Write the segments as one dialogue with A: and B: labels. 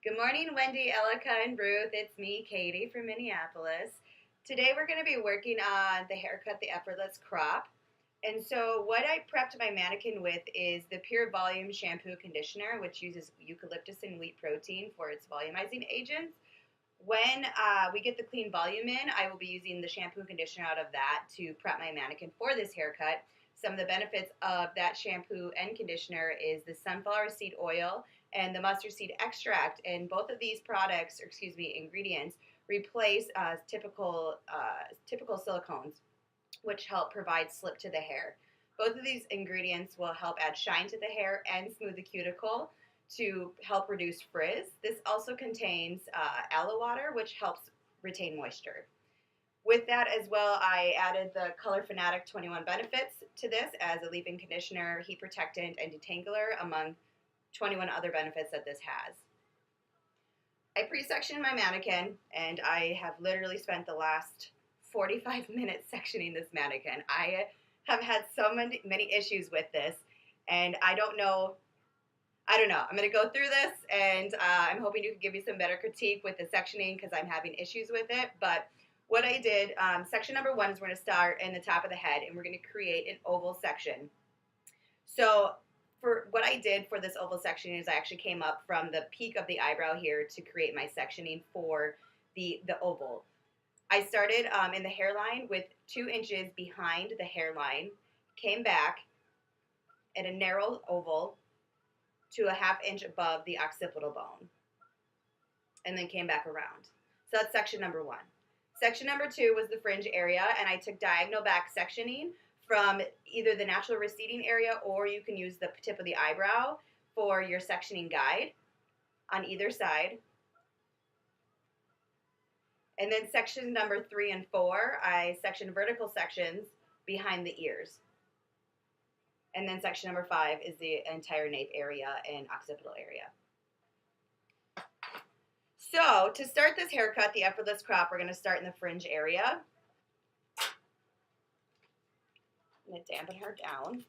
A: Good morning, Wendy, Elika, and Ruth. It's me, Katie, from Minneapolis. Today we're going to be working on the haircut, the Effortless Crop. And so what I prepped my mannequin with is the Pure Volume Shampoo Conditioner, which uses eucalyptus and wheat protein for its volumizing agents. When we get the clean volume in, I will be using the shampoo and conditioner out of that to prep my mannequin for this haircut. Some of the benefits of that shampoo and conditioner is the sunflower seed oil and the mustard seed extract, and both of these products, or excuse me, ingredients, replace typical silicones, which help provide slip to the hair. Both of these ingredients will help add shine to the hair and smooth the cuticle to help reduce frizz. This also contains aloe water, which helps retain moisture. With that as well, I added the Color Fanatic 21 benefits to this as a leave-in conditioner, heat protectant, and detangler, among 21 other benefits that this has. I pre-sectioned my mannequin, and I have literally spent the last 45 minutes sectioning this mannequin. I have had so many issues with this, and I don't know. I'm going to go through this, and I'm hoping you can give me some better critique with the sectioning because I'm having issues with it. But what I did, section number 1 is we're going to start in the top of the head, and we're going to create an oval section. So for what I did for this oval section is I actually came up from the peak of the eyebrow here to create my sectioning for the oval. I started in the hairline with 2 inches behind the hairline, came back at a narrow oval to a 1/2 inch above the occipital bone, and then came back around. So that's section number 1. Section number 2 was the fringe area, and I took diagonal back sectioning from either the natural receding area, or you can use the tip of the eyebrow for your sectioning guide on either side. And then section number 3 and 4, I sectioned vertical sections behind the ears. And then section number 5 is the entire nape area and occipital area. So to start this haircut, the Effortless Crop, we're going to start in the fringe area. I'm going to dampen her down.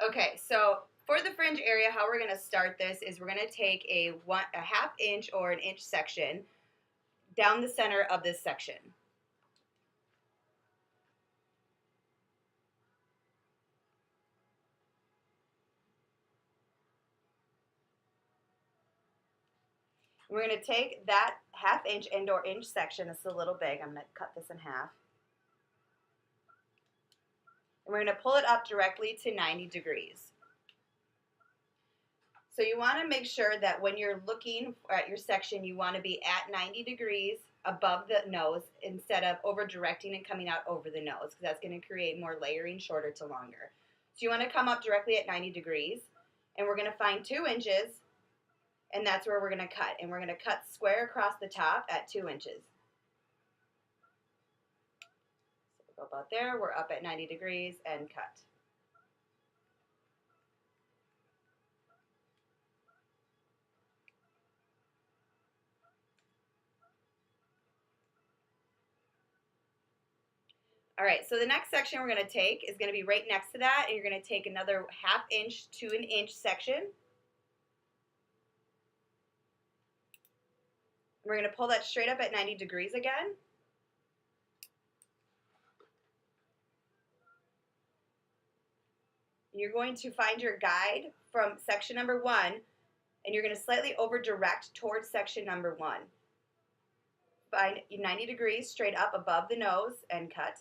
A: Okay, so for the fringe area, how we're going to start this is we're going to take a 1/2 inch or 1 inch section down the center of this section. We're going to take that 1/2 inch and/or inch section. It's a little big. I'm going to cut this in half. And we're going to pull it up directly to 90 degrees. So you want to make sure that when you're looking at your section, you want to be at 90 degrees above the nose instead of over directing and coming out over the nose, because that's going to create more layering, shorter to longer. So you want to come up directly at 90 degrees, and we're going to find 2 inches, and that's where we're going to cut. And we're going to cut square across the top at 2 inches. So we'll go about there. We're up at 90 degrees and cut. All right, so the next section we're going to take is going to be right next to that, and you're going to take another 1/2 inch to 1 inch section. We're going to pull that straight up at 90 degrees again. You're going to find your guide from section number 1, and you're going to slightly over direct towards section number 1. Find 90 degrees straight up above the nose and cut.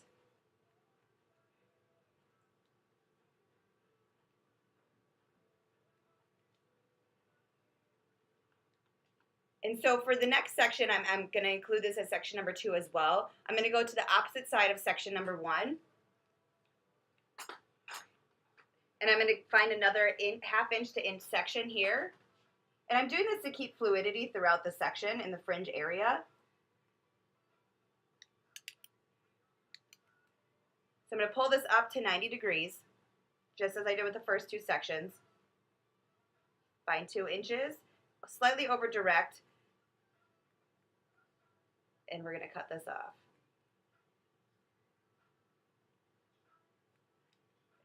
A: And so for the next section, I'm going to include this as section number 2 as well. I'm going to go to the opposite side of section number 1. And I'm going to find another 1/2 inch to inch section here. And I'm doing this to keep fluidity throughout the section in the fringe area. So I'm going to pull this up to 90 degrees, just as I did with the first 2 sections. Find 2 inches, slightly over direct, and we're going to cut this off.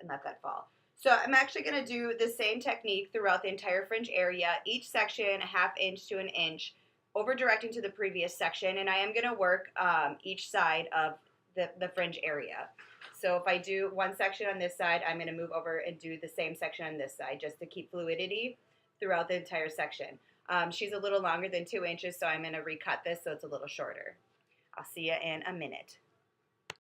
A: and let that fall. So I'm actually going to do the same technique throughout the entire fringe area, each section a half inch to an inch, over directing to the previous section, and I am going to work each side of the fringe area. So if I do one section on this side, I'm going to move over and do the same section on this side just to keep fluidity throughout the entire section. She's a little longer than 2 inches, so I'm going to recut this so it's a little shorter. I'll see you in a minute.